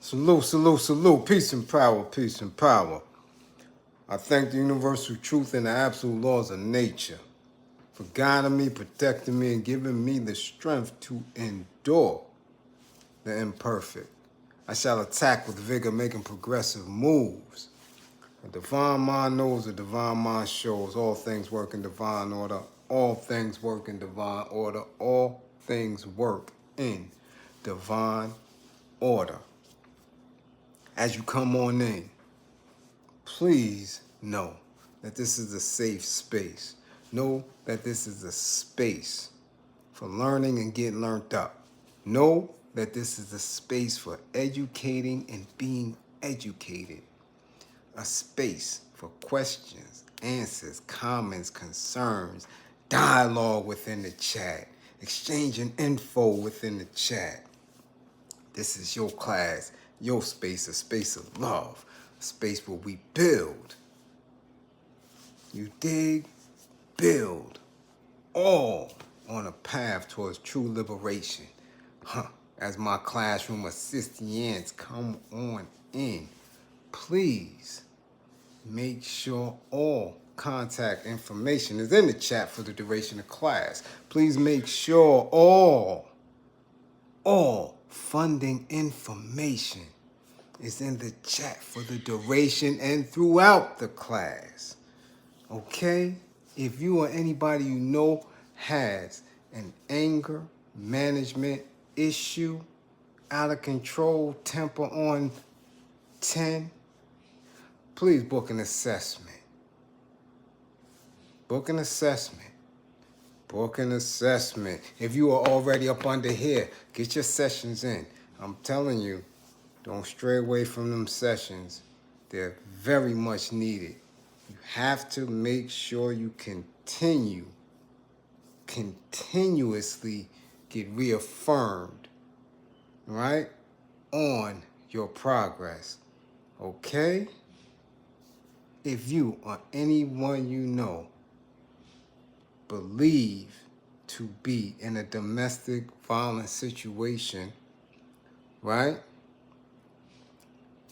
Salute, salute, salute. Peace and power, peace and power. I thank the universal truth and the absolute laws of nature for guiding me, protecting me, and giving me the strength to endure the imperfect. I shall attack with vigor, making progressive moves. A divine mind knows, a divine mind shows. All things work in divine order. All things work in divine order. All things work in divine order. As you come on in, please know that this is a safe space. Know that this is a space for learning and getting learned up. Know that this is a space for educating and being educated. A space for questions, answers, comments, concerns, dialogue within the chat, exchanging info within the chat. This is your class, your space, a space of love, a space where we build. You dig? Build. All on a path towards true liberation. As my classroom assistants come on in, please make sure all contact information is in the chat for the duration of class. Please make sure all funding information is in the chat for the duration and throughout the class. Okay? If you or anybody you know has an anger management issue, out of control, temper on 10, please book an assessment. Book an assessment. Book an assessment. If you are already up under here, get your sessions in. I'm telling you, don't stray away from them sessions. They're very much needed. You have to make sure you continuously get reaffirmed, right, on your progress. Okay? If you or anyone you know believe to be in a domestic violence situation, right?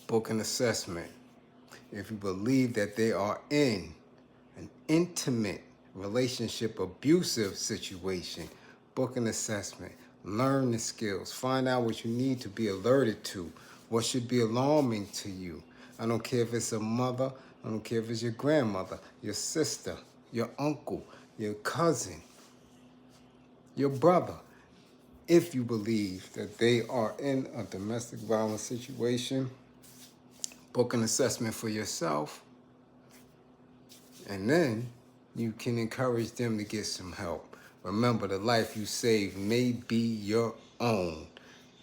Book an assessment. If you believe that they are in an intimate relationship abusive situation, book an assessment. Learn the skills. Find out what you need to be alerted to. What should be alarming to you. I don't care if it's a mother. I don't care if it's your grandmother, your sister, your uncle, your cousin, your brother. If you believe that they are in a domestic violence situation, book an assessment for yourself, and then you can encourage them to get some help. Remember, the life you save may be your own.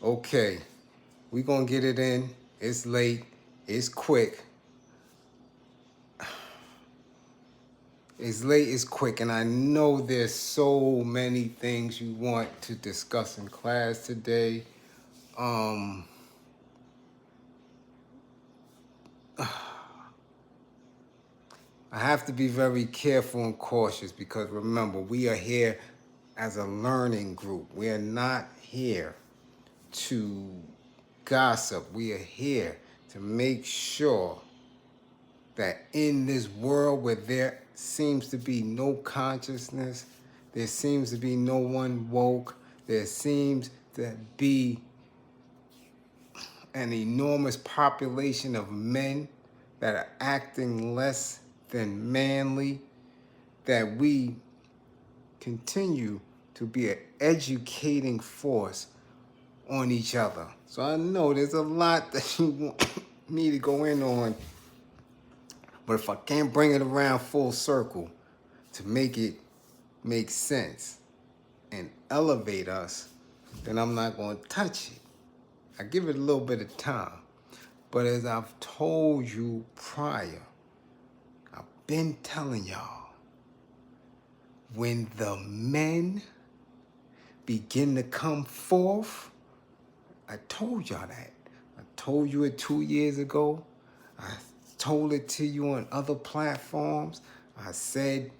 Okay, we're going to get it in. It's late. It's quick. It's late, it's quick, and I know there's so many things you want to discuss in class today. I have to be very careful and cautious because remember, we are here as a learning group. We are not here to gossip. We are here to make sure that in this world where there seems to be no consciousness, there seems to be no one woke, there seems to be an enormous population of men that are acting less than manly, that we continue to be an educating force on each other. So I know there's a lot that you want me to go in on, but if I can't bring it around full circle to make it make sense and elevate us, then I'm not going to touch it. I give it a little bit of time. But as I've told you prior, I've been telling y'all, when the men begin to come forth, I told y'all that. I told you it 2 years ago. I told it to you on other platforms. I said,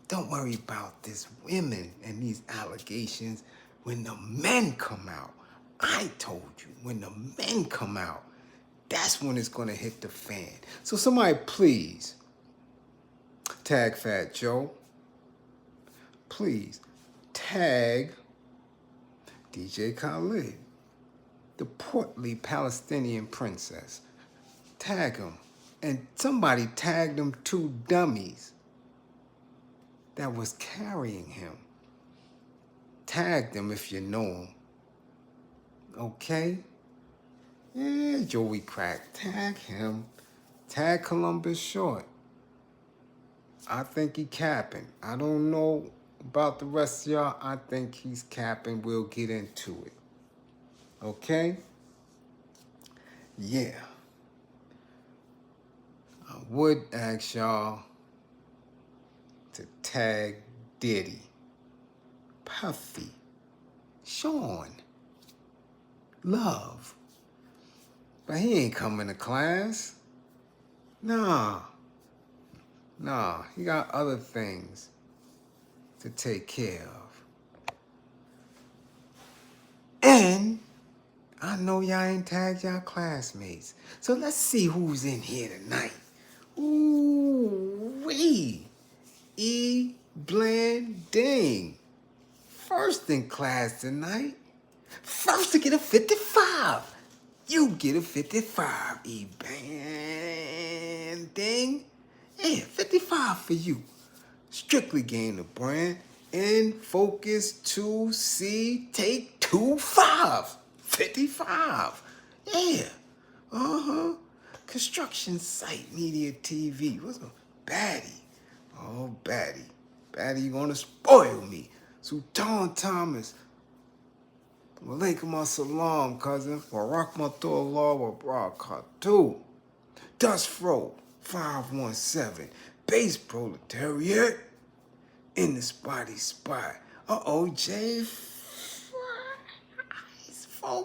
don't worry about this women and these allegations. When the men come out, I told you, when the men come out, that's when it's going to hit the fan. So somebody please tag Fat Joe. Please tag DJ Khaled, the portly Palestinian princess. Tag him. And somebody tagged them 2 dummies that was carrying him. Tag them if you know them. Okay? Yeah, Joey Crack. Tag him. Tag Columbus Short. I think he capping. I don't know about the rest of y'all. I think he's capping. We'll get into it. Okay? Yeah. I would ask y'all to tag Diddy, Puffy, Sean, Love. But he ain't coming to class. Nah, he got other things to take care of. And I know y'all ain't tagged y'all classmates. So let's see who's in here tonight. Ooh-wee. E. Blanding. First in class tonight. First to get a 55. You get a 55, E. Blanding. Yeah, 55 for you. Strictly gain the brand. In focus 2C, take 2-5. 55. Yeah. Construction site media TV. What's a baddie? Oh, baddie. Baddie, you gonna spoil me. Sultan Thomas. Walaikum assalam, cousin. Warakmatullah wa barakatuh. Dust Fro, 517. Base proletariat. In the spotty spot. Jay.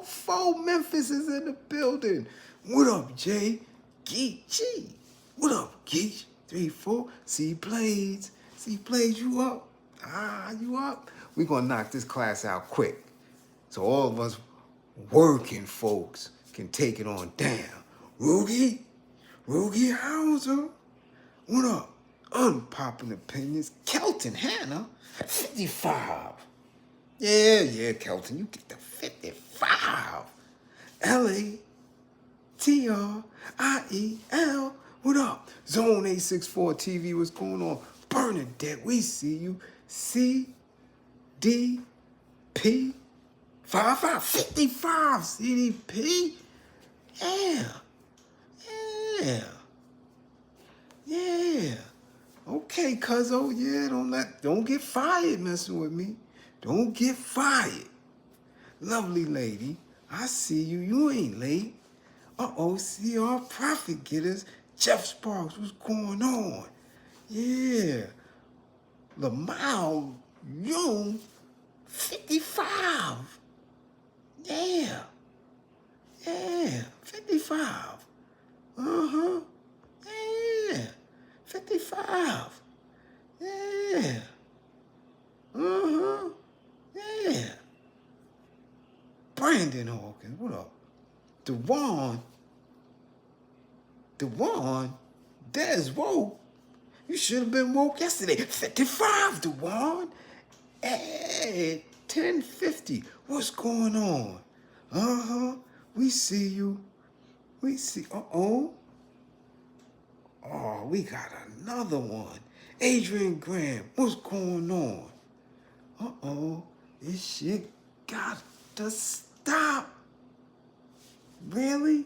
Fo Memphis is in the building. What up, Jay? Geechee. What up, Geech? 3-4. C Blades, you up? You up? We gonna knock this class out quick. So all of us working folks can take it on down. Roogie Hauser. What up? Unpopular opinions. Kelton Hannah, 55. Yeah, Kelton, you get the 55. LATRIEL. What up? Zone 864 TV, what's going on? Bernadette, we see you. CDP 55 CDP. Yeah. Okay, cuzzo, yeah, don't get fired messing with me. Don't get fired. Lovely lady, I see you. You ain't late. CR Profit Getters. Jeff Sparks, what's going on? Yeah. Lamau Young, 55. Yeah. 55. Yeah. 55. Yeah. Yeah. Brandon Hawkins, what up? Dewan, Des woke. You should have been woke yesterday. 55, Dewan. Hey, 1050. What's going on? We see you. We see. Oh, we got another one. Adrian Graham, what's going on? This shit got to stop. Really?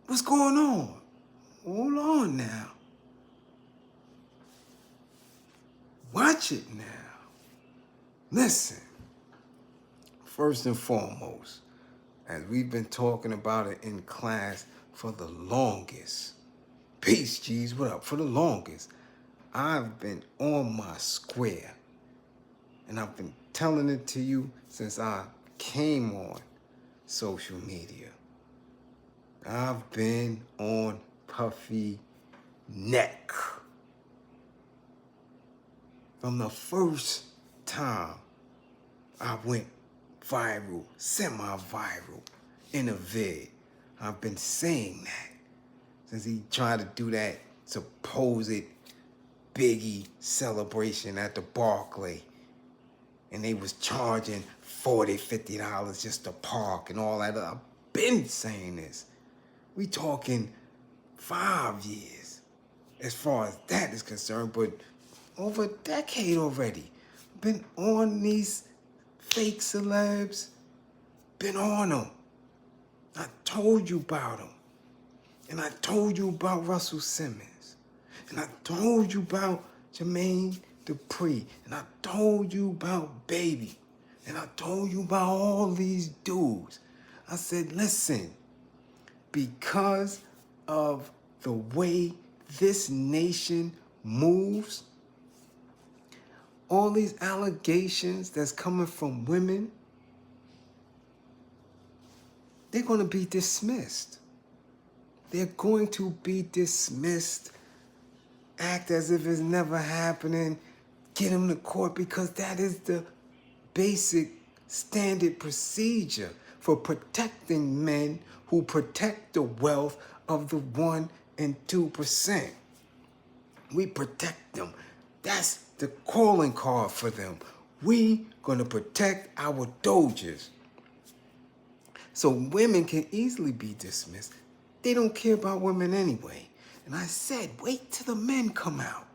What's going on? Hold on now. Watch it now. Listen. First and foremost, as we've been talking about it in class for the longest. Peace, G's, what up? For the longest, I've been on my square. And I've been telling it to you since I came on social media. I've been on Puffy neck. From the first time I went viral, semi-viral in a vid. I've been saying that since he tried to do that supposed Biggie celebration at the Barclay. And they was charging $40, $50 just to park and all that. I've been saying this. We talking 5 years as far as that is concerned, but over a decade already. Been on these fake celebs, been on them. I told you about them. And I told you about Russell Simmons. And I told you about Jermaine Dupri. And I told you about Baby. And I told you about all these dudes. I said, listen, because of the way this nation moves, all these allegations that's coming from women, they're going to be dismissed. They're going to be dismissed, act as if it's never happening, get them to court, because that is the basic standard procedure for protecting men who protect the wealth of the 1% and 2%. We protect them. That's the calling card for them. We gonna protect our doges. So women can easily be dismissed. They don't care about women anyway. And I said, wait till the men come out.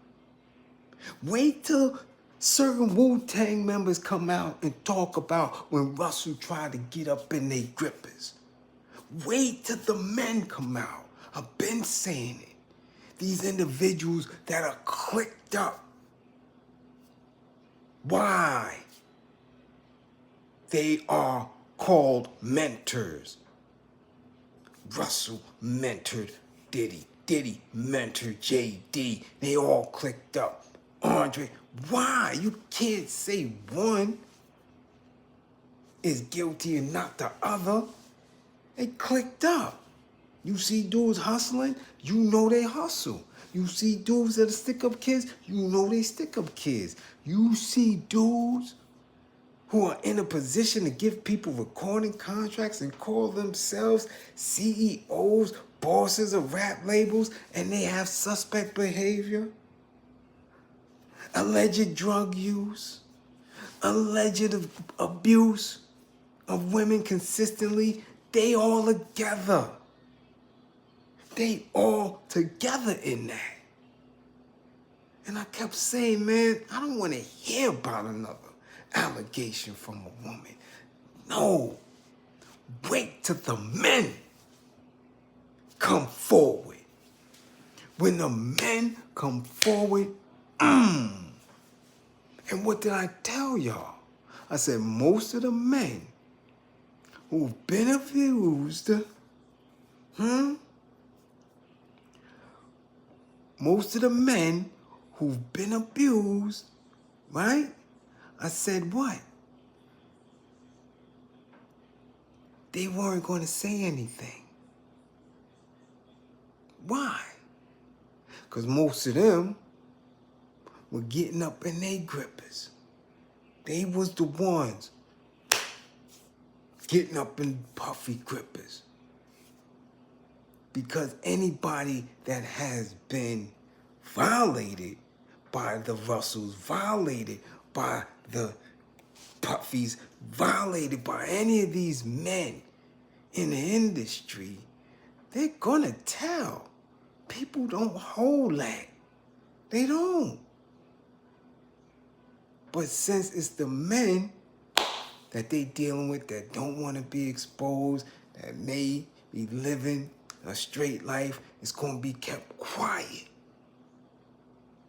Wait till certain Wu-Tang members come out and talk about when Russell tried to get up in their grippers. Wait till the men come out. I've been saying it. These individuals that are clicked up. Why? They are called mentors. Russell mentored Diddy. Diddy mentored JD. They all clicked up. Andre, why? You can't say one is guilty and not the other. They clicked up. You see dudes hustling, you know they hustle. You see dudes that are stick-up kids, you know they stick-up kids. You see dudes who are in a position to give people recording contracts and call themselves CEOs, bosses of rap labels, and they have suspect behavior, alleged drug use, alleged abuse of women consistently. They all together. They all together in that. And I kept saying, man, I don't want to hear about another allegation from a woman. No. Wait till the men come forward. When the men come forward, and what did I tell y'all? I said most of the men who've been abused, most of the men who've been abused, right? I said what? They weren't going to say anything. Why? Because most of them were getting up in their grippers. They was the ones getting up in puffy grippers. Because anybody that has been violated by the Russells, violated by the Puffies, violated by any of these men in the industry, they're gonna tell. People don't hold that. They don't. But since it's the men that they dealing with that don't want to be exposed, that may be living a straight life, it's going to be kept quiet.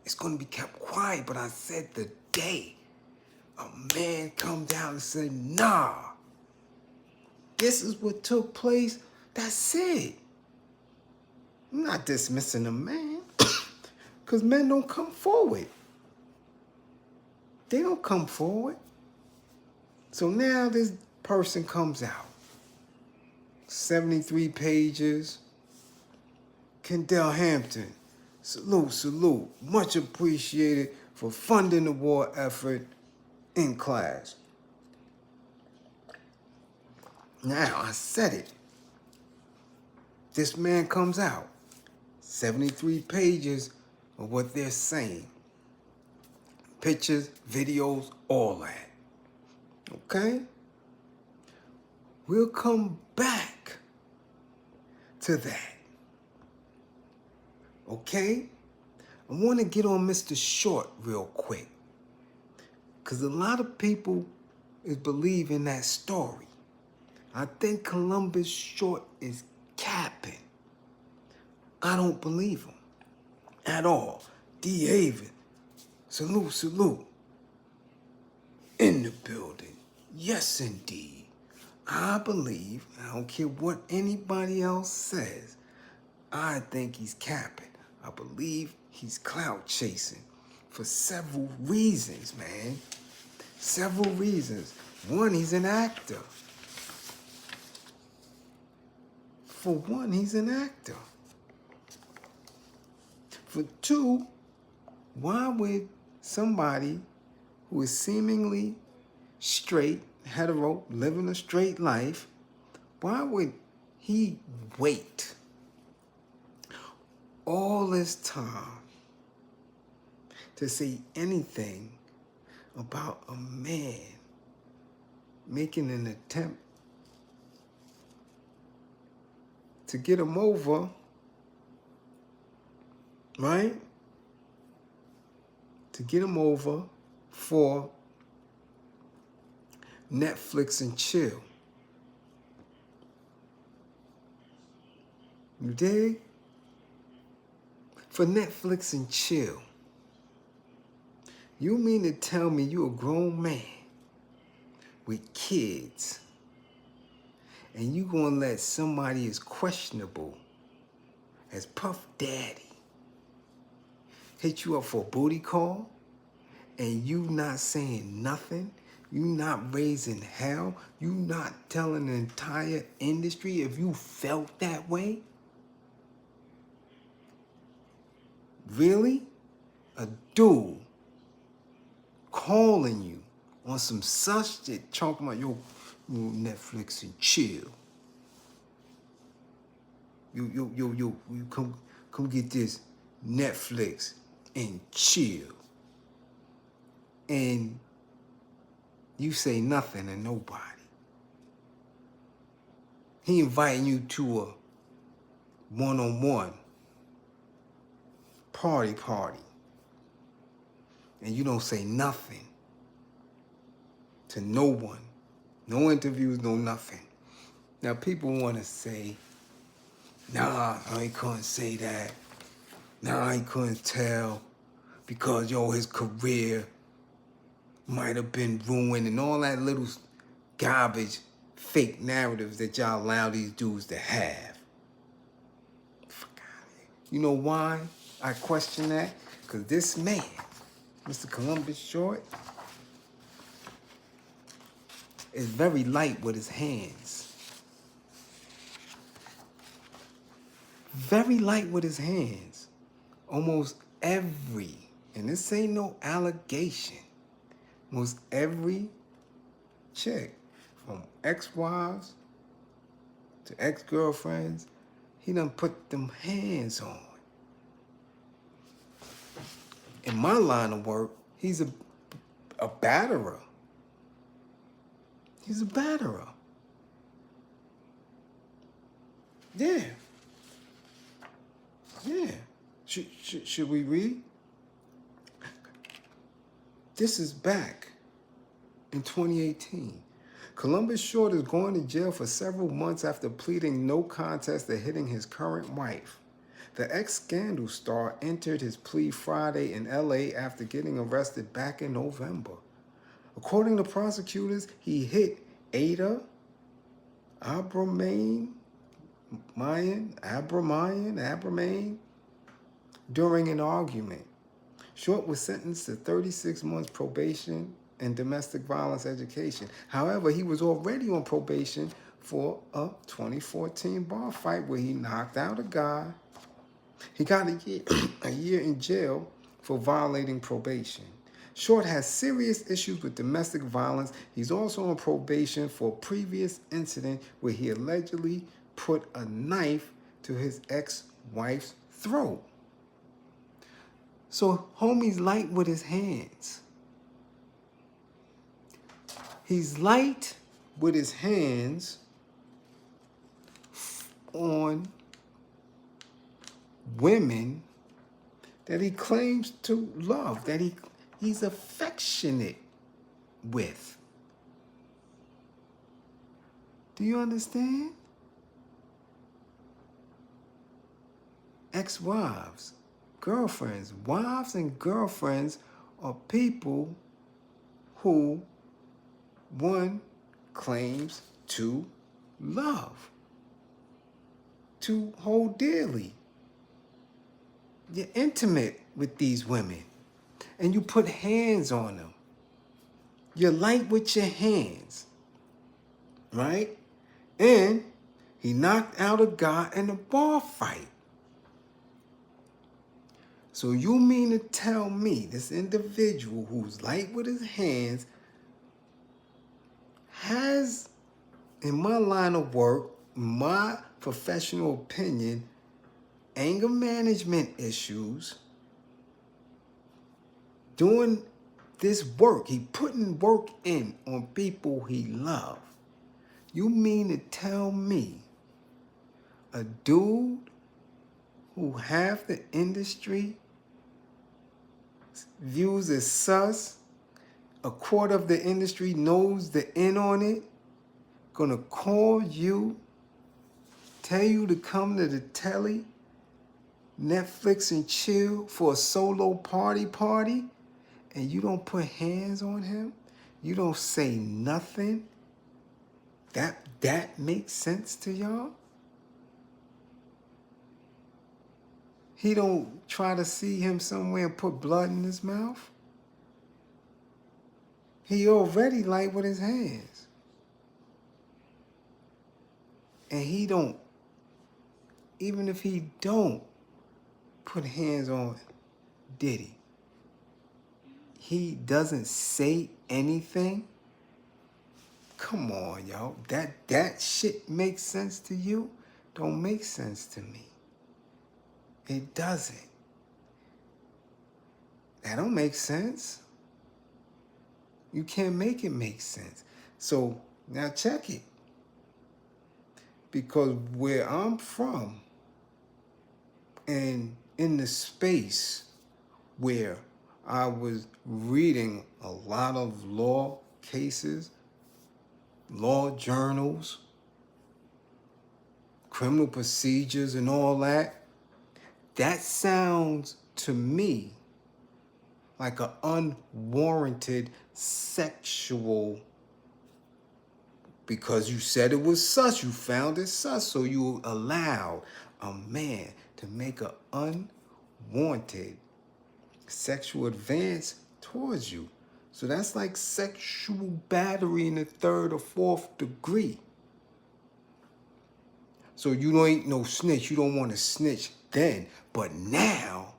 It's going to be kept quiet. But I said the day a man come down and say, nah, this is what took place, that's it. I'm not dismissing a man because men don't come forward. They don't come forward. So now this person comes out. 73 pages. Kendall Hampton, salute, salute. Much appreciated for funding the war effort in class. Now, I said it. This man comes out. 73 pages of what they're saying. Pictures, videos, all that. Okay? We'll come back to that. Okay? I want to get on Mr. Short real quick. Because a lot of people believe in that story. I think Columbus Short is capping. I don't believe him at all. D. Haven, salute, salute. In the building. Yes, indeed. I believe, I don't care what anybody else says, I think he's capping. I believe he's clout chasing for several reasons, man. Several reasons. One, he's an actor. For one, he's an actor. For two, why would somebody who is seemingly straight, hetero, living a straight life, why would he wait all this time to say anything about a man making an attempt to get him over, right? To get him over for Netflix and chill. You dig? For Netflix and chill. You mean to tell me you a grown man with kids and you gonna let somebody as questionable as Puff Daddy hit you up for a booty call and you not saying nothing? You not raising hell? You not telling the entire industry if you felt that way? Really? A dude calling you on some such shit, talking about yo Netflix and chill. You come get this Netflix and chill. And you say nothing to nobody. He inviting you to a one-on-one party. And you don't say nothing to no one. No interviews, no nothing. Now people want to say, nah, I couldn't say that. Nah, I couldn't tell because, his career might have been ruined and all that little garbage, fake narratives that y'all allow these dudes to have. Fuck out of here. You know why I question that? Because this man, Mr. Columbus Short, is very light with his hands. Very light with his hands. Almost every, and this ain't no allegation, almost every chick, from ex-wives to ex-girlfriends, he done put them hands on. In my line of work, he's a batterer. He's a batterer. Yeah. Yeah. Should we read? This is back in 2018. Columbus Short is going to jail for several months after pleading no contest to hitting his current wife. The ex-Scandal star entered his plea Friday in LA after getting arrested back in November. According to prosecutors, he hit Ada Abramain during an argument. Short was sentenced to 36 months probation and domestic violence education. However, he was already on probation for a 2014 bar fight where he knocked out a guy. He got a year in jail for violating probation. Short has serious issues with domestic violence. He's also on probation for a previous incident where he allegedly put a knife to his ex-wife's throat. So homie's light with his hands. He's light with his hands on women that he claims to love, that he's affectionate with. Do you understand? Ex-wives, girlfriends. Wives and girlfriends are people who one claims to love, to hold dearly. You're intimate with these women and you put hands on them. You're light with your hands, right? And he knocked out a guy in a bar fight. So you mean to tell me this individual who's light with his hands has, in my line of work, my professional opinion, anger management issues, doing this work, he putting work in on people he loves. You mean to tell me a dude who half the industry views as sus, a quarter of the industry knows the end on it, gonna call you, tell you to come to the telly, Netflix and chill for a solo party, and you don't put hands on him? You don't say nothing? That makes sense to y'all? He don't try to see him somewhere and put blood in his mouth? He already light with his hands. And he don't, even if he don't put hands on Diddy, he doesn't say anything? Come on, y'all. That shit makes sense to you? Don't make sense to me. It doesn't. That don't make sense. You can't make it make sense. So now check it. Because where I'm from, and in the space where I was reading a lot of law cases, law journals, criminal procedures and all that, that sounds to me like an unwarranted sexual, because you said it was sus, you found it sus, so you allowed a man to make an unwanted sexual advance towards you. So that's like sexual battery in the 3rd or 4th degree. So you ain't no snitch. You don't want to snitch then. But now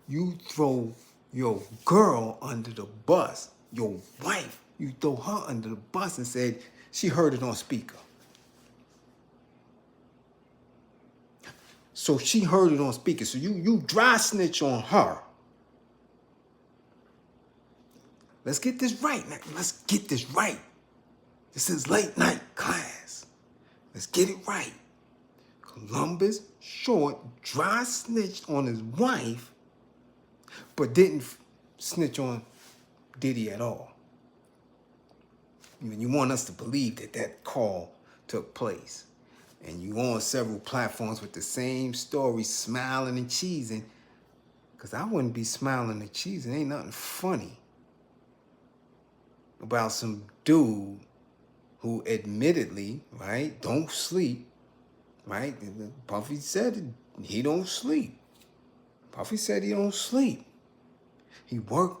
you throw your girl under the bus, your wife, you throw her under the bus and said she heard it on speaker. So she heard it on speaker. So you dry snitch on her. Let's get this right. Let's get this right. This is late night class. Let's get it right. Columbus Short dry snitched on his wife, but didn't snitch on Diddy at all. You want us to believe that call took place. And you on several platforms with the same story, smiling and cheesing. Because I wouldn't be smiling and cheesing. Ain't nothing funny about some dude who admittedly, right, don't sleep, right? Puffy said he don't sleep. Puffy said he don't sleep. He work.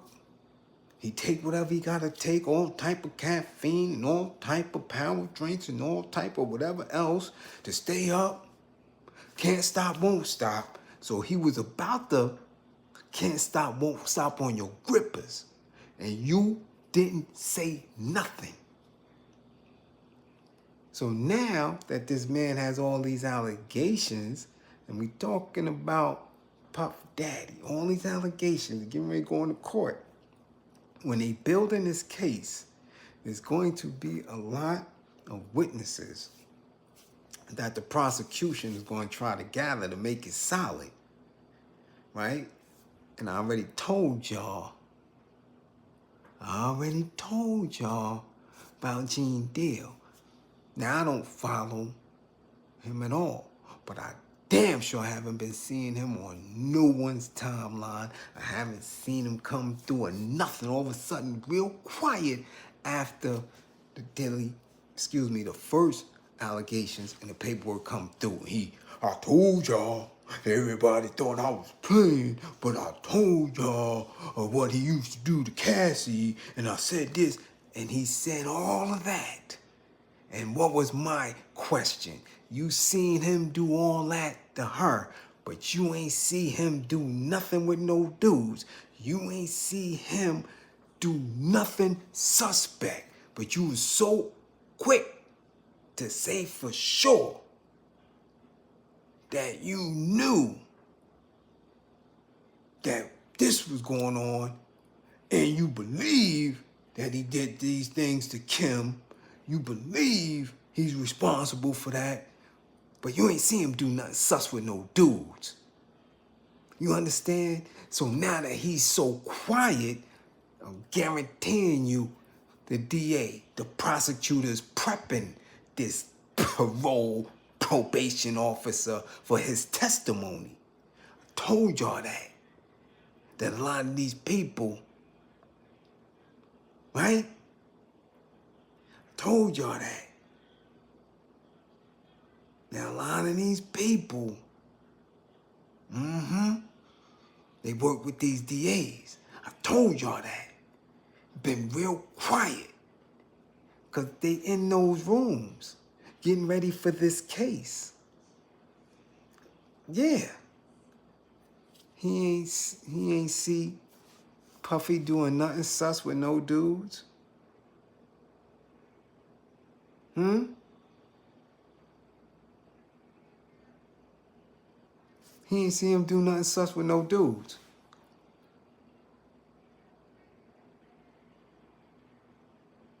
He take whatever he gotta take, all type of caffeine and all type of power drinks and all type of whatever else to stay up. Can't stop, won't stop. So he was about to can't stop, won't stop on your grippers. and you didn't say nothing. So now that this man has all these allegations, and we talking about Puff Daddy, all these allegations, getting ready to go into court. When they building this case, there's going to be a lot of witnesses that the prosecution is going to try to gather to make it solid, right? And I already told y'all about Gene Deal. Now, I don't follow him at all, but I damn sure haven't been seeing him on no one's timeline. I haven't seen him come through or nothing. All of a sudden, real quiet after the first allegations and the paperwork come through. I told y'all, everybody thought I was playing, but I told y'all what he used to do to Cassie, and I said this, and he said all of that. And what was my question? You seen him do all that to her, but you ain't see him do nothing with no dudes. You ain't see him do nothing suspect, but you was so quick to say for sure that you knew that this was going on, and you believe that he did these things to Kim. You believe he's responsible for that, but you ain't see him do nothing sus with no dudes. You understand? So now that he's so quiet, I'm guaranteeing you the DA, the prosecutor's prepping this probation officer for his testimony. I told y'all that a lot of these people, right? I told y'all that. Now, a lot of these people, they work with these DAs. I told y'all that. Been real quiet. Because they in those rooms getting ready for this case. Yeah. He ain't see Puffy doing nothing sus with no dudes. He ain't see him do nothing sus with no dudes.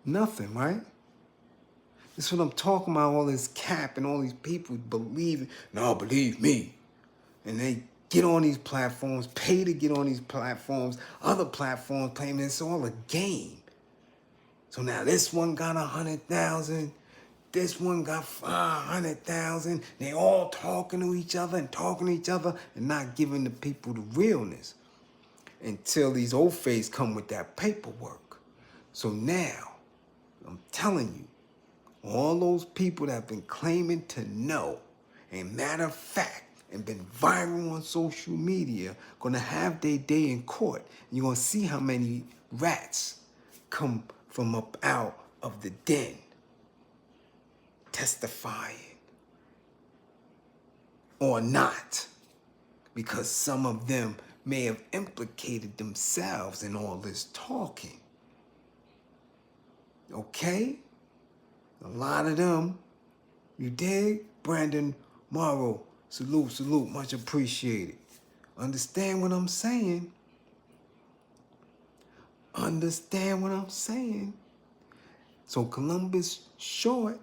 Nothing, right? That's what I'm talking about, all this cap and all these people believing, no, believe me. And they get on these platforms, pay to get on these platforms, other platforms claiming it's all a game. So now this one got 100,000, this one got 500,000. They all talking to each other and not giving the people the realness until these old face come with that paperwork. So now, I'm telling you, all those people that have been claiming to know, and matter of fact, and been viral on social media, gonna have their day in court. You're gonna see how many rats come from up out of the den testifying or not, because some of them may have implicated themselves in all this talking. Okay? A lot of them, you dig? Brandon Morrow, salute, much appreciated. Understand what I'm saying? So Columbus Short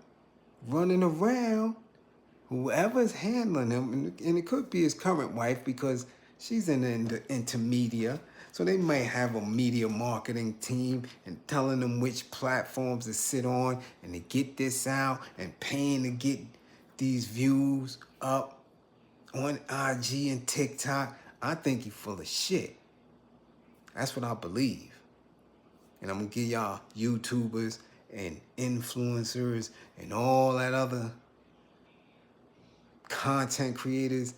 running around, whoever's handling him, and it could be his current wife because she's in the intermedia. So they might have a media marketing team and telling them which platforms to sit on and to get this out and paying to get these views up on IG and TikTok. I think he's full of shit. That's what I believe. And I'm gonna give y'all YouTubers and influencers and all that other content creators,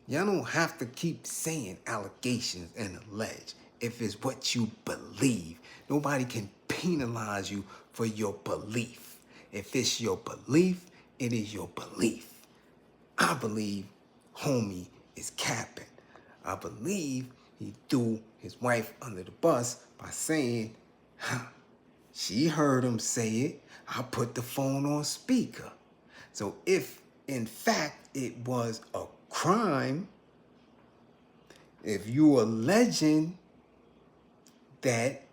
y'all don't have to keep saying allegations and allege if it's what you believe. Nobody can penalize you for your belief. If it's your belief, it is your belief. I believe homie is capping. I believe he threw his wife under the bus by saying, she heard him say it, I put the phone on speaker. So if, in fact, it was a crime, if you alleging that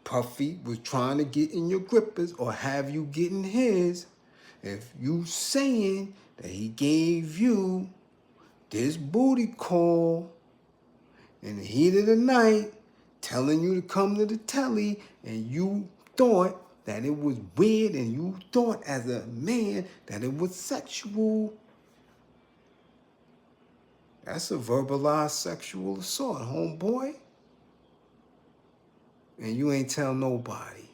Puffy was trying to get in your grippers or have you getting his, if you saying that he gave you this booty call in the heat of the night, telling you to come to the telly, and you thought that it was weird and you thought as a man that it was sexual, that's a verbalized sexual assault, homeboy. And you ain't tell nobody.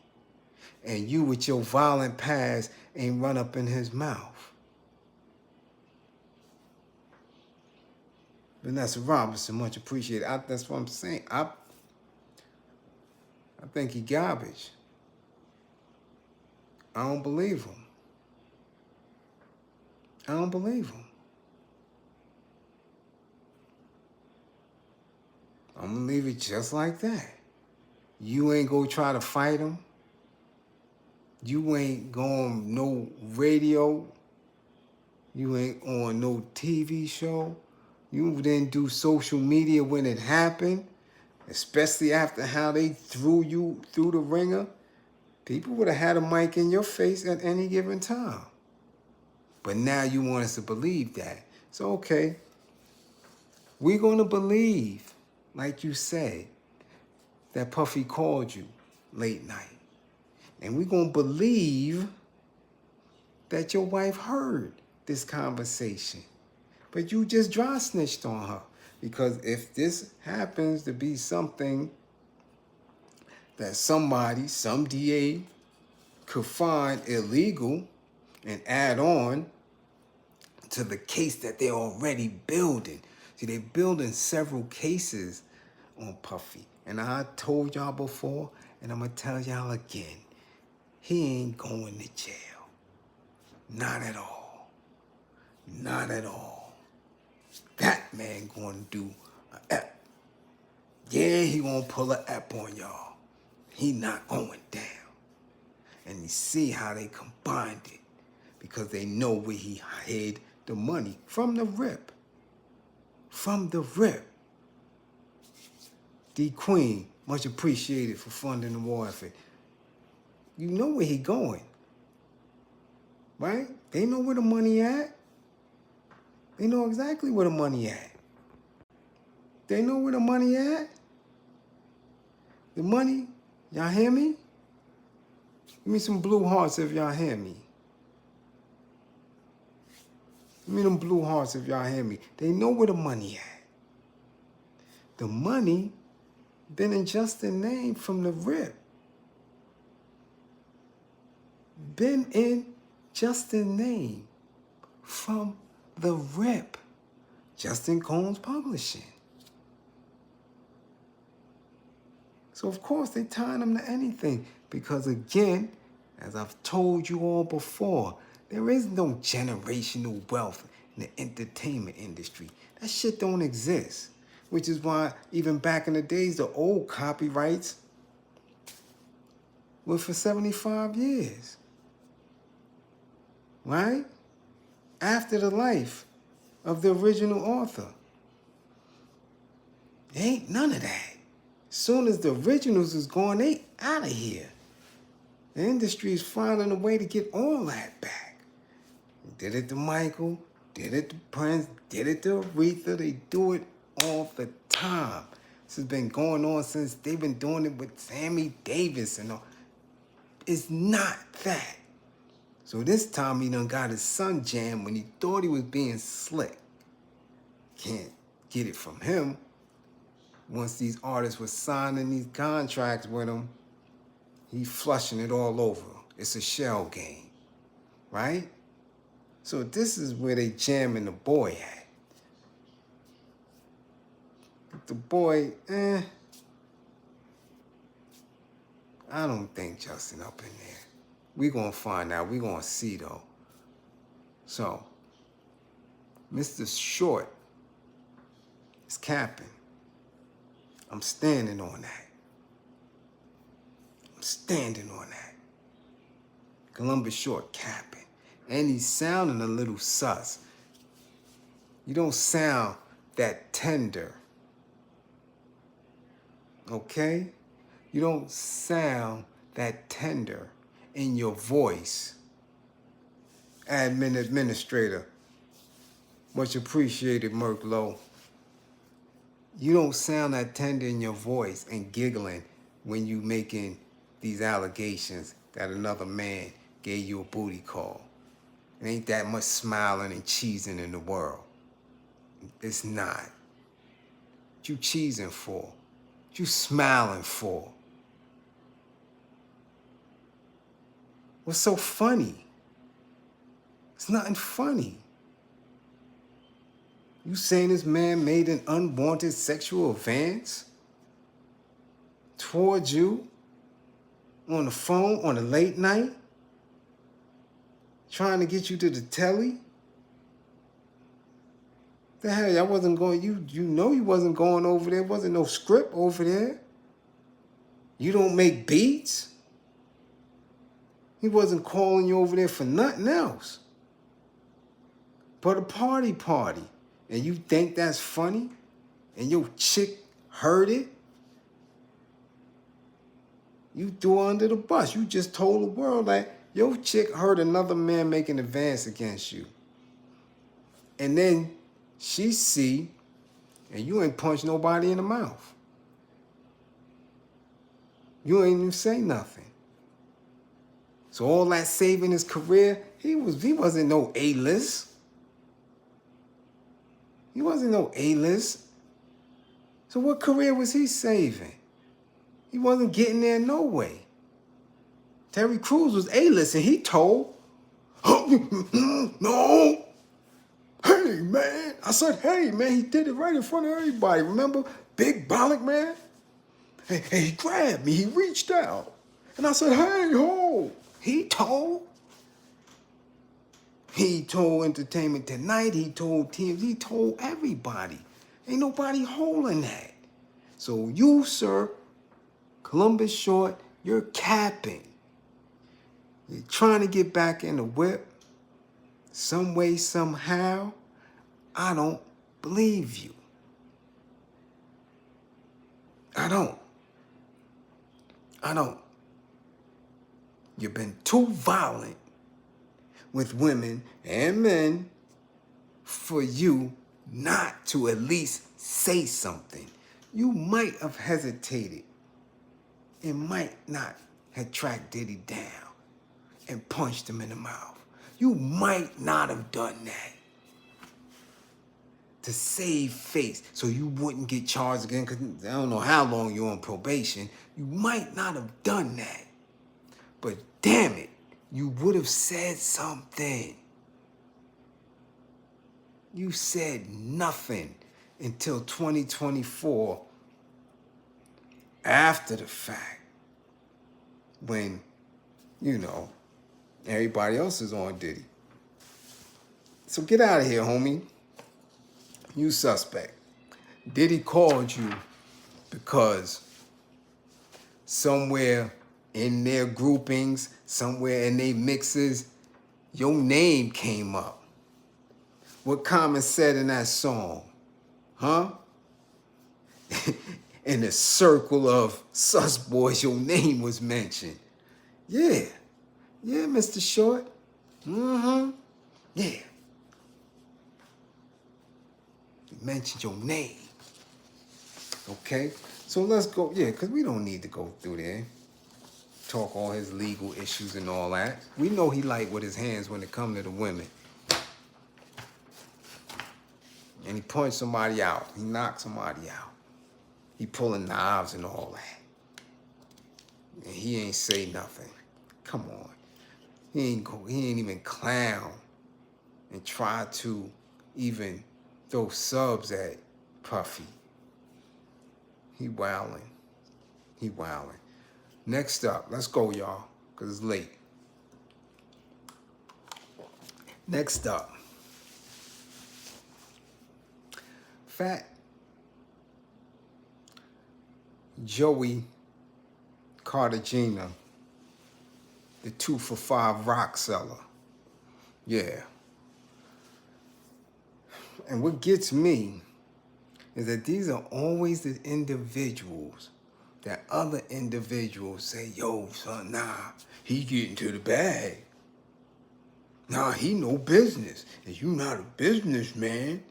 And you with your violent past ain't run up in his mouth. Vanessa Robinson, much appreciated. That's what I'm saying. I think he garbage. I don't believe him. I don't believe him. I'm gonna leave it just like that. You ain't gonna try to fight him. You ain't going no radio. You ain't on no TV show. You didn't do social media when it happened, especially after how they threw you through the ringer. People would have had a mic in your face at any given time. But now you want us to believe that. So, okay, we're going to believe, like you said, that Puffy called you late night. And we're going to believe that your wife heard this conversation. But you just dry snitched on her. Because if this happens to be something that somebody, some DA, could find illegal and add on to the case that they're already building. See, they're building several cases on Puffy. And I told y'all before, and I'm going to tell y'all again, he ain't going to jail. Not at all. Not at all. That man going to do an ep. Yeah, he gonna pull an ep on y'all. He not going down. And you see how they combined it, because they know where he hid the money from the rip. From the rip. D Queen, much appreciated for funding the war effort. You know where he going, right? They know where the money at. They know exactly where the money at. They know where the money at. The money, y'all hear me? Give me some blue hearts if y'all hear me. Give me them blue hearts if y'all hear me. They know where the money at. The money been in Justin's name from the rip. Been in Justin's name from the rip. Justin Combs Publishing. So of course they tying him to anything. Because again, as I've told you all before, there is no generational wealth in the entertainment industry. That shit don't exist. Which is why even back in the days, the old copyrights were for 75 years. Right? After the life of the original author. Ain't none of that. Soon as the originals is gone, they out of here. The industry is finding a way to get all that back. Did it to Michael, did it to Prince, did it to Aretha. They do it all the time. This has been going on since they've been doing it with Sammy Davis and all. It's not that. So this time he done got his son jammed when he thought he was being slick. Can't get it from him. Once these artists were signing these contracts with him, he flushing it all over. It's a shell game, right? So this is where they jamming the boy at. The boy, I don't think Justin up in there. We gonna find out. We gonna see though. So, Mr. Short is capping. I'm standing on that. standing on that. Columbus Short capping. And he's sounding a little sus. You don't sound that tender. Okay? You don't sound that tender in your voice. Admin administrator. Much appreciated, Merk Low. You don't sound that tender in your voice and giggling when you making these allegations that another man gave you a booty call. It ain't that much smiling and cheesing in the world. It's not. What you cheesing for? What you smiling for? What's so funny? It's nothing funny. You saying this man made an unwanted sexual advance towards you on the phone on a late night, trying to get you to the telly? The hell, I wasn't going, you know you wasn't going over there. Wasn't no script over there. You don't make beats. He wasn't calling you over there for nothing else but a party. And you think that's funny? And your chick heard it? You threw her under the bus. You just told the world like, your chick heard another man make an advance against you. And then she see, and you ain't punch nobody in the mouth. You ain't even say nothing. So all that saving his career, he wasn't no A-list. He wasn't no A-list. So what career was he saving? He wasn't getting there no way. Terry Crews was A-list and he told, no. Hey, man. I said, hey, man, he did it right in front of everybody. Remember? Big Bollock, man? Hey, he grabbed me. He reached out. And I said, hey, ho. He told Entertainment Tonight. He told TMZ. He told everybody. Ain't nobody holding that. So you, sir, Columbus Short, you're capping. You're trying to get back in the whip. Some way, somehow. I don't believe you. I don't. You've been too violent with women and men for you not to at least say something. You might have hesitated and might not have tracked Diddy down and punched him in the mouth. You might not have done that to save face so you wouldn't get charged again, because I don't know how long you're on probation. You might not have done that. But damn it, you would have said something. You said nothing until 2024 after the fact when, you know, everybody else is on Diddy. So get out of here, homie. You suspect. Diddy called you because somewhere in their groupings, somewhere in their mixes, your name came up. What Common said in that song, huh? In the circle of sus boys, your name was mentioned. Yeah, Mr. Short. Yeah. He mentioned your name. Okay? So let's go, because we don't need to go through there. Talk all his legal issues and all that. We know he light with his hands when it comes to the women. And he punched somebody out. He knocked somebody out. He pulling knives and all that. And he ain't say nothing. Come on. He ain't even clown and try to even throw subs at Puffy. He wildin'. Next up, let's go, y'all, because it's late. Next up, Fat Joey Cartagena, the 2 for $5 rock seller. Yeah. And what gets me is that these are always the individuals that other individuals say, yo, son, nah, he getting to the bag. Nah, he no business. And you not a businessman,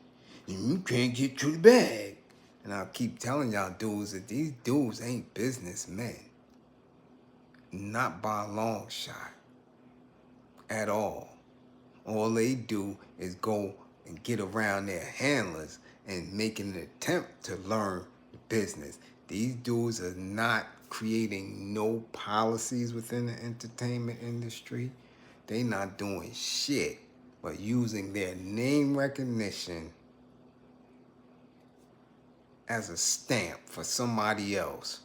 and you can't get to the bag. And I'll keep telling y'all dudes that these dudes ain't businessmen. Not by a long shot. At all. All they do is go and get around their handlers and make an attempt to learn the business. These dudes are not creating no policies within the entertainment industry. They not doing shit but using their name recognition as a stamp for somebody else.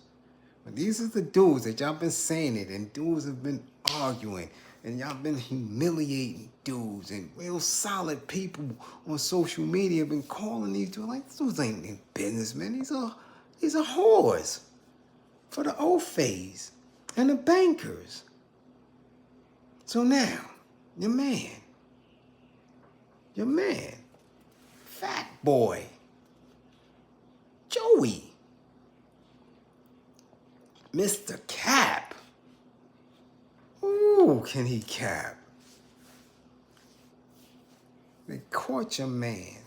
But these are the dudes that y'all been saying it, and dudes have been arguing, and y'all been humiliating dudes, and real solid people on social media have been calling these dudes like, these dudes ain't in business, man. These are whores for the old phase and the bankers. So now, your man, fat boy, Joey, Mr. Cap. Ooh, can he cap? They caught your man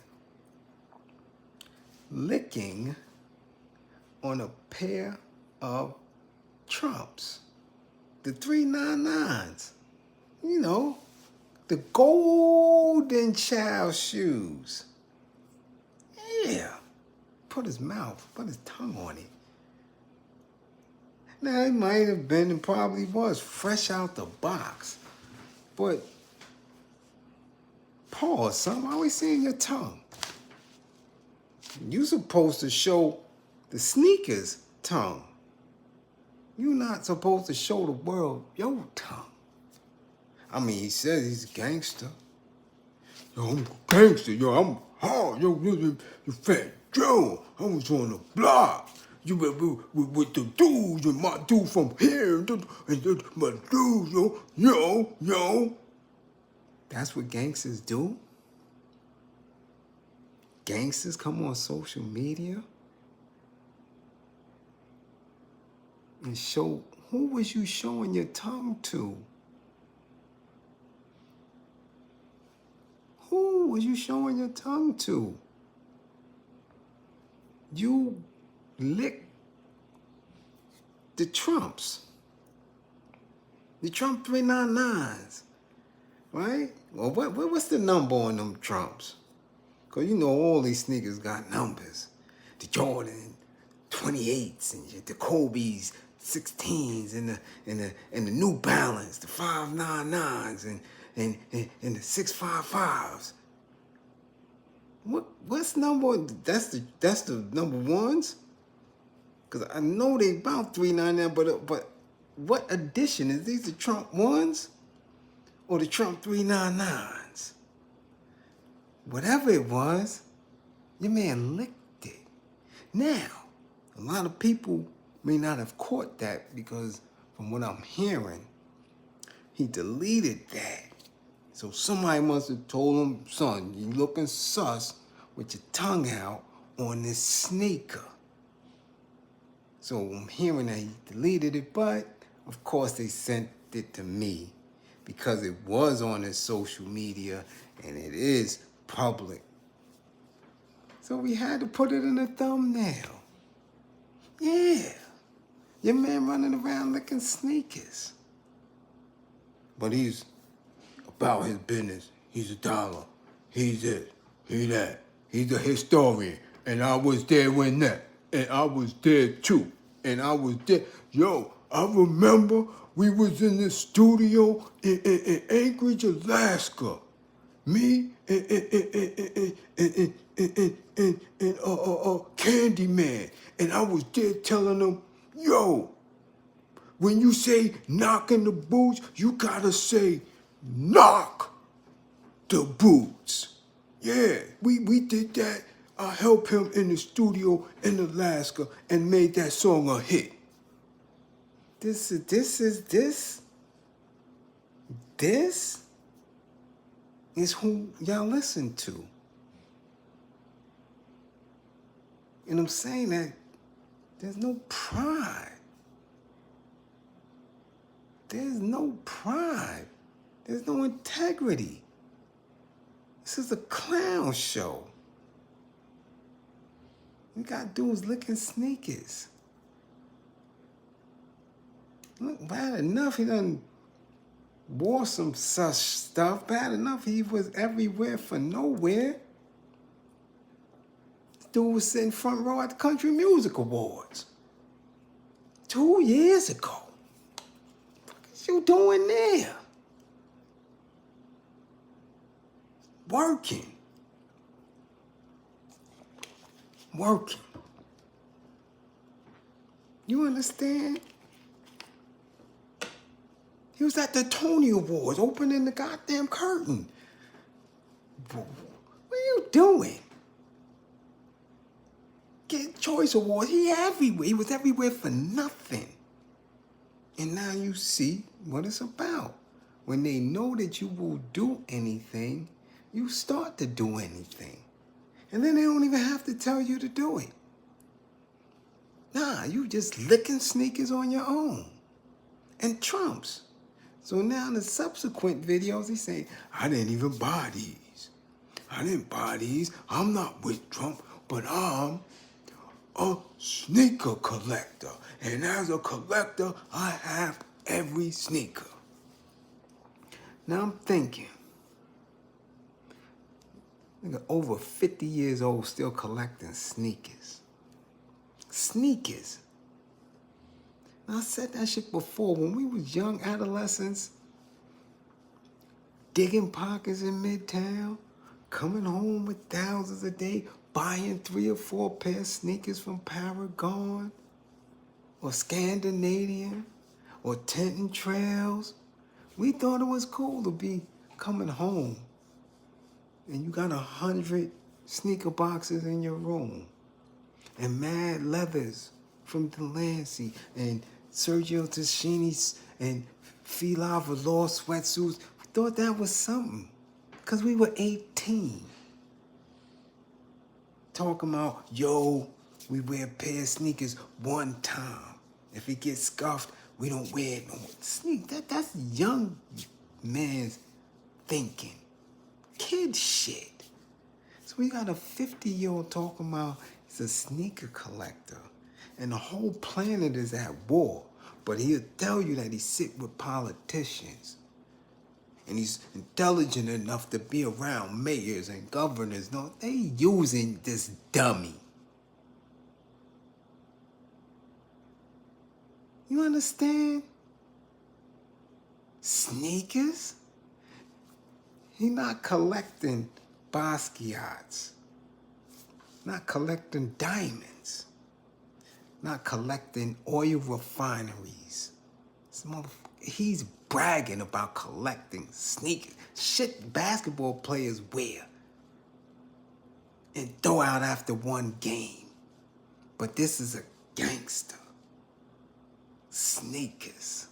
licking on a pair of Trumps, the 399s. You know, the golden child shoes. Yeah. Put his tongue on it. Now, it might have been and probably was fresh out the box. But, pause, son. Why are we seeing your tongue? You supposed to show the sneakers tongue. You're not supposed to show the world your tongue. I mean, he says he's a gangster. Yo, I'm a gangster. Yo, I'm hard. Yo, you fat Joe. I was on the block. You with the dudes and my dude from here and my dude, yo. That's what gangsters do? Gangsters come on social media and show, who was you showing your tongue to? Who was you showing your tongue to? You licked the Trumps. The Trump 399s, right? Well, what's the number on them Trumps? Because you know all these sneakers got numbers. The Jordan 28s and the Kobe's 16s and the New Balance, the 599s and the 655s. What's number? That's the number ones? Because I know they about 399, but what edition? Is these the Trump ones or the Trump 399s? Whatever it was, your man licked it. Now, a lot of people may not have caught that because from what I'm hearing, he deleted that. So somebody must have told him, son, you looking sus with your tongue out on this sneaker. So I'm hearing that he deleted it, but of course they sent it to me because it was on his social media and it is public. So we had to put it in a thumbnail. Yeah, your man running around licking sneakers. But he's about his business. He's a dollar. He's this. He that. He's a historian. And I was there when that. And I was there too. And I was there. Yo, I remember we was in the studio in Anchorage, Alaska. Me and Candyman. And I was there telling them, yo, when you say knocking the boots, you gotta say knock the boots. Yeah, we did that. I helped him in the studio in Alaska and made that song a hit. This is who y'all listen to. And I'm saying that there's no pride. There's no pride. There's no integrity. This is a clown show. You got dudes licking sneakers. Look, bad enough he done wore some such stuff. Bad enough he was everywhere for nowhere. This dude was sitting front row at the Country Music Awards 2 years ago. What you doing there? Working. You understand? He was at the Tony Awards, opening the goddamn curtain. What are you doing? Get Choice Awards. He everywhere. He was everywhere for nothing. And now you see what it's about. When they know that you will do anything, you start to do anything. And then they don't even have to tell you to do it. Nah, you just licking sneakers on your own. And Trump's. So now in the subsequent videos, he say, I didn't even buy these. I didn't buy these. I'm not with Trump, but I'm a sneaker collector. And as a collector, I have every sneaker. Now I'm thinking, nigga over 50 years old still collecting sneakers. Sneakers. Now I said that shit before. When we was young adolescents, digging pockets in Midtown, coming home with thousands a day, buying 3 or 4 pair of sneakers from Paragon, or Scandinavian, or Tenton Trails. We thought it was cool to be coming home and you got 100 sneaker boxes in your room, and mad leathers from Delancey, and Sergio Tacchini's, and Fila Velour sweatsuits. We thought that was something, because we were 18. Talking about, yo, we wear a pair of sneakers one time. If it gets scuffed, we don't wear it no more. That's young man's thinking. Kid shit. So we got a 50-year-old talking about he's a sneaker collector. And the whole planet is at war. But he'll tell you that he sit with politicians. And he's intelligent enough to be around mayors and governors. No, they using this dummy. You understand? Sneakers? He not collecting Basquiat's. Not collecting diamonds. Not collecting oil refineries. He's bragging about collecting sneakers. Shit basketball players wear and throw out after one game. But this is a gangster. Sneakers.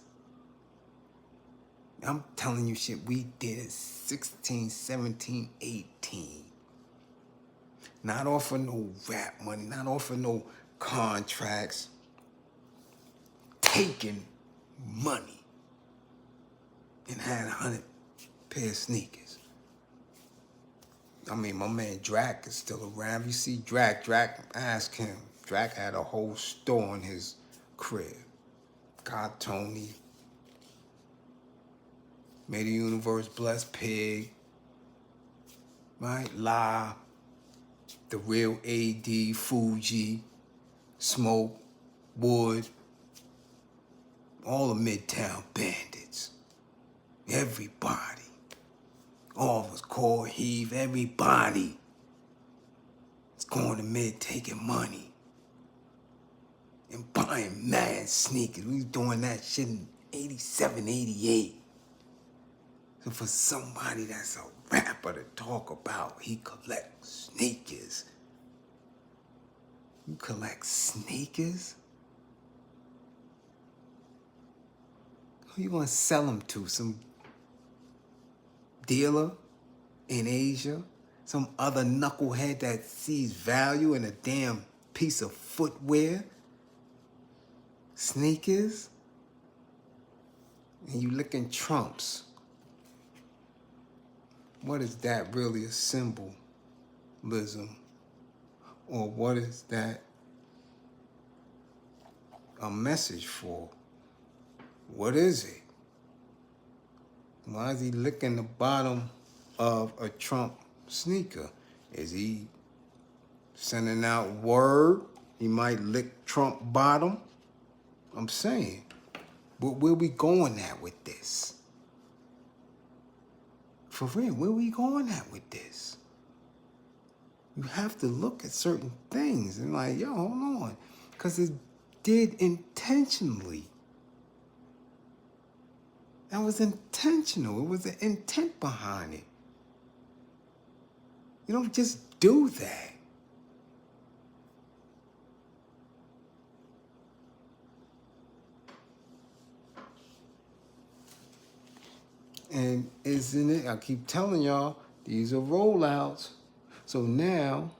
I'm telling you shit we did at 16, 17, 18. Not off of no rap money, not off of no contracts. Taking money and had 100 pair of sneakers. I mean, my man Drac is still around. If you see Drac, ask him. Drac had a whole store in his crib. Got Tony. Made the universe bless Pig. Right? La. The real AD, Fuji. Smoke. Wood. All the Midtown bandits. Everybody. All of us, Core Heave, everybody. It's going to mid taking money. And buying mad sneakers. We was doing that shit in 87, 88. So for somebody that's a rapper to talk about, he collects sneakers. You collect sneakers? Who you gonna sell them to? Some dealer in Asia? Some other knucklehead that sees value in a damn piece of footwear? Sneakers? And you licking Trumps. What is that really a symbolism? Or what is that a message for? What is it? Why is he licking the bottom of a Trump sneaker? Is he sending out word he might lick Trump bottom? I'm saying, but where we going at with this? For real, where we going at with this? You have to look at certain things and like, yo, hold on. Because it did intentionally. That was intentional. It was an intent behind it. You don't just do that. And isn't it, I keep telling y'all, these are rollouts. So now,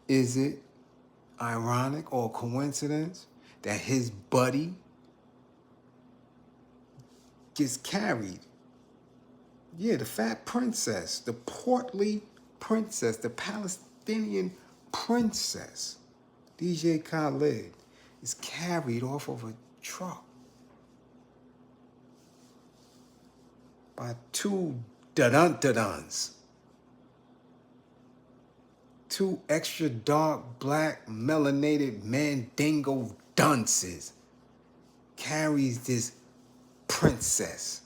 is it ironic or coincidence that his buddy gets carried? Yeah, the fat princess, the portly princess, the Palestinian princess, DJ Khaled, is carried off of a truck by two dun-dun-duns. Two extra dark, black, melanated mandingo dunces carries this princess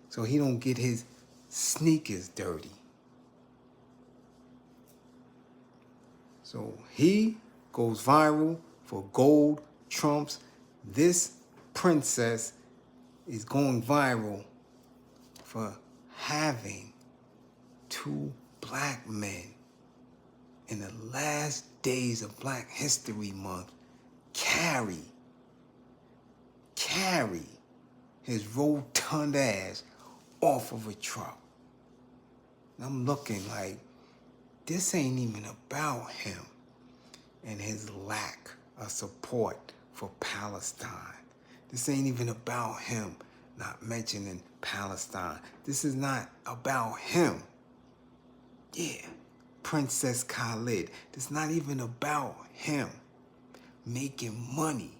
so he don't get his sneakers dirty. So he goes viral for gold trumps. This princess is going viral for having two black men in the last days of Black History Month carry his rotund ass off of a truck. And I'm looking like, this ain't even about him and his lack of support for Palestine. This ain't even about him not mentioning Palestine. This is not about him. Yeah, Princess Khaled. It's not even about him making money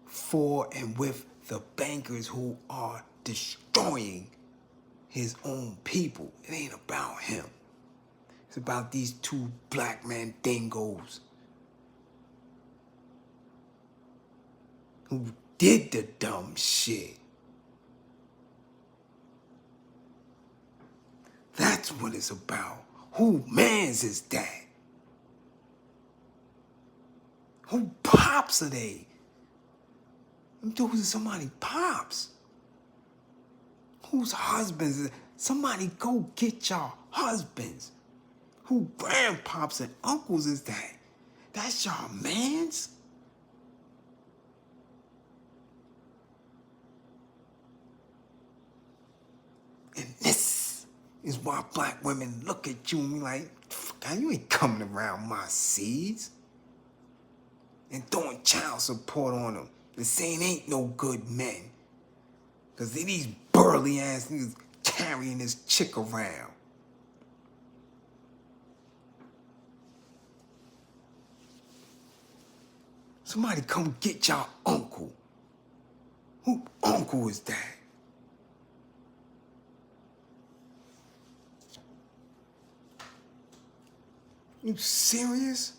for and with the bankers who are destroying his own people. It ain't about him. It's about these two black mandingos who did the dumb shit. That's what it's about. Who mans is that? Who pops are they? Them dudes are somebody pops. Whose husbands is it? Somebody go get your husbands. Who grandpops and uncles is that? That's y'all mans? And this is why black women look at you and be like, you ain't coming around my seeds. And throwing child support on them and saying ain't no good men. Because they these burly ass niggas carrying this chick around. Somebody come get your uncle. Who uncle is that? You serious?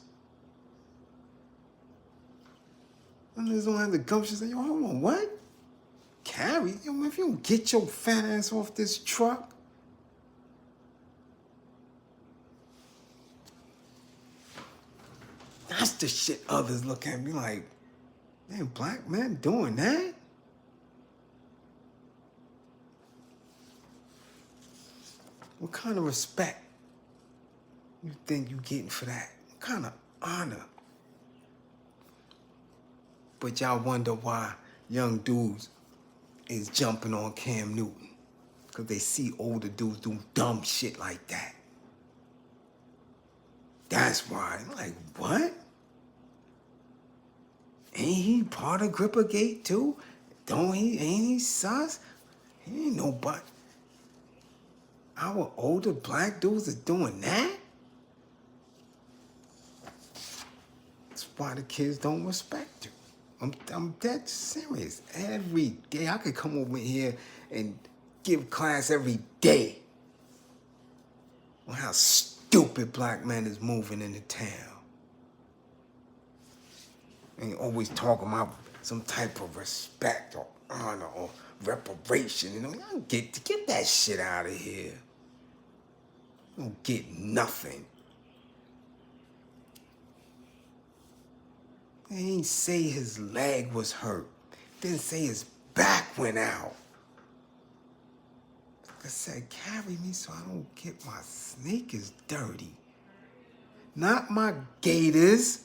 And niggas don't have the gumption to say, yo, hold on, what? Carry? Yo, man, if you don't get your fat ass off this truck. That's the shit others look at me like, man, black men doing that? What kind of respect you think you getting for that? What kind of honor? But y'all wonder why young dudes is jumping on Cam Newton because they see older dudes do dumb shit like that. That's why. I'm like, what? Ain't he part of Grippergate too? Ain't he sus? He ain't nobody. Our older black dudes are doing that? That's why the kids don't respect you. I'm dead serious. Every day I could come over here and give class every day on how stupid black men is moving into town. And always talking about some type of respect or honor or reparation. You know, y'all get that shit out of here. You don't get nothing. They ain't say his leg was hurt. Didn't say his back went out. Like I said, carry me so I don't get my sneakers dirty. Not my gaiters.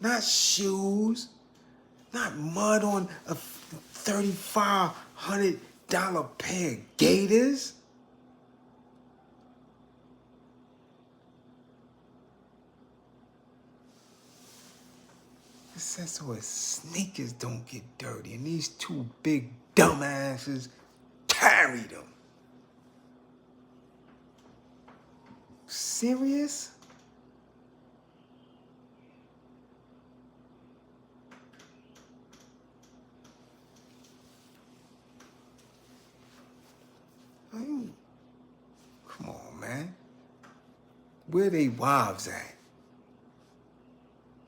Not shoes. Not mud on a $3,500 pair of gaiters. It says so his sneakers don't get dirty, and these two big dumbasses carried them. Serious? Come on, man. Where they wives at?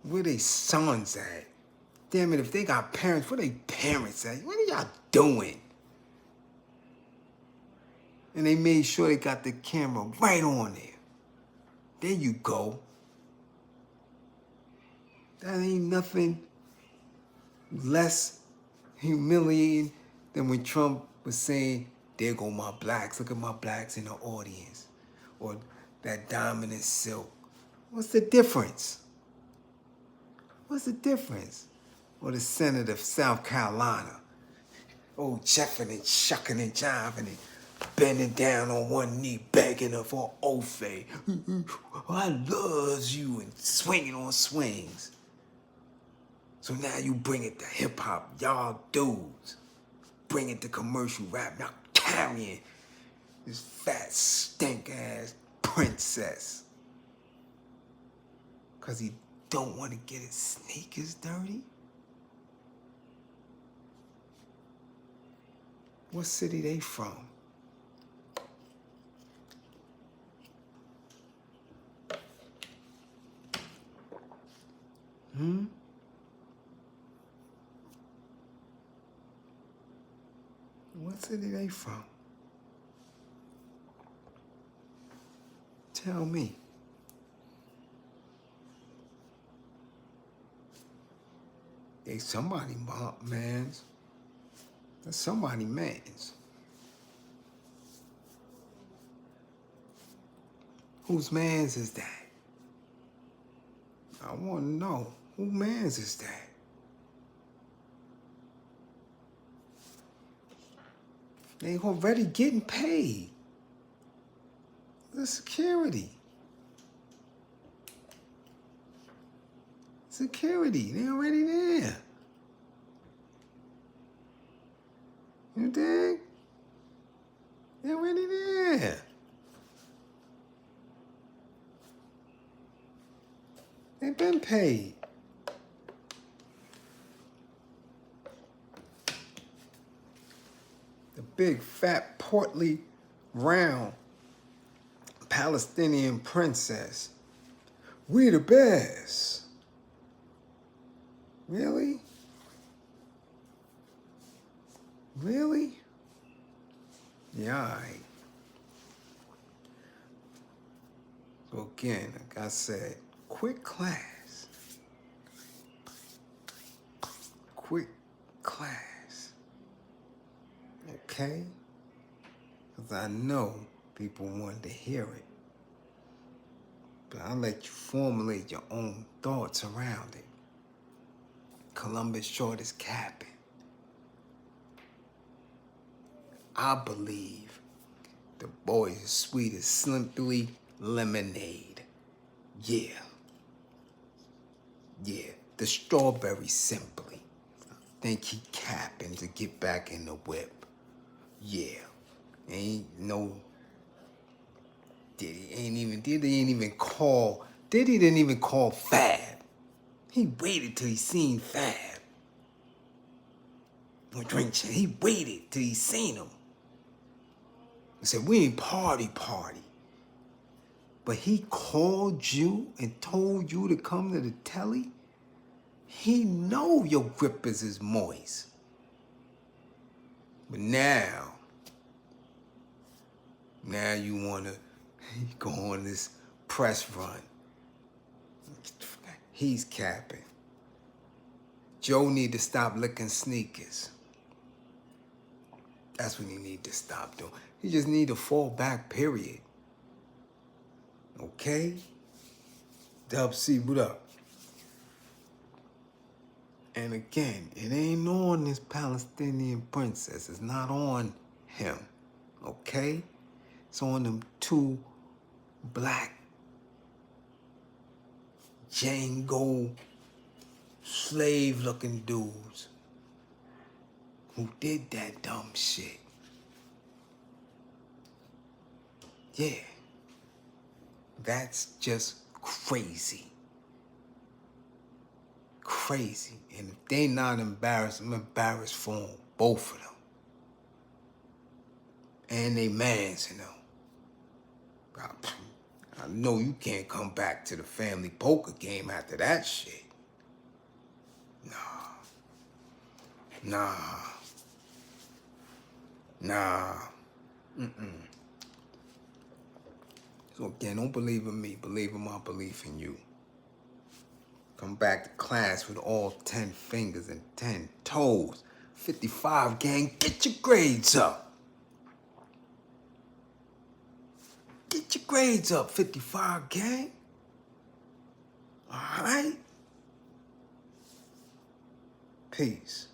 Where they sons at? Damn it, if they got parents, where they parents at? What are y'all doing? And they made sure they got the camera right on there. There you go. That ain't nothing less humiliating than when Trump was saying, there go my blacks, look at my blacks in the audience. Or that diamond and silk. What's the difference? What's the difference? Or the senator of South Carolina. Oh, cheffing and shucking and jiving and bending down on one knee, begging her for Ofe. I loves you, and swinging on swings. So now you bring it to hip hop, y'all dudes. Bring it to commercial rap, y'all carrying this fat stink ass princess. Cause he don't want to get his sneakers dirty? What city they from? What city they from? Tell me. They somebody mans. That's somebody mans. Whose mans is that? I want to know. Who mans is that? They already getting paid. The security. Security, they already there. You dig? They already there. They've been paid. The big, fat, portly, round Palestinian princess. We the best. Really? Really? Yeah, all right. So again, like I said, quick class. Quick class. Okay? Because I know people wanted to hear it. But I'll let you formulate your own thoughts around it. Columbus short is capping. I believe the boy is sweet as simply lemonade. Yeah. Yeah. The strawberry simply. Think he capping to get back in the whip. Yeah. Ain't no Diddy Diddy didn't even call Fab. He waited till he seen Fab. He waited till he seen him. He said, we ain't party. But he called you and told you to come to the telly? He know your grippers is moist. But now you wanna go on this press run. He's capping. Joe need to stop licking sneakers. That's what he need to stop doing. He just need to fall back, period. Okay? Dub C, what up? And again, it ain't on this Palestinian princess. It's not on him. Okay? It's on them two black Django slave-looking dudes who did that dumb shit. Yeah. That's just crazy. Crazy. And if they not embarrassed, I'm embarrassed for them, both of them. And they mans, you know. I know you can't come back to the family poker game after that shit. Nah. So again, don't believe in me. Believe in my belief in you. Come back to class with all 10 fingers and 10 toes. 55, gang, get your grades up. Get your grades up, 55, gang. All right? Peace.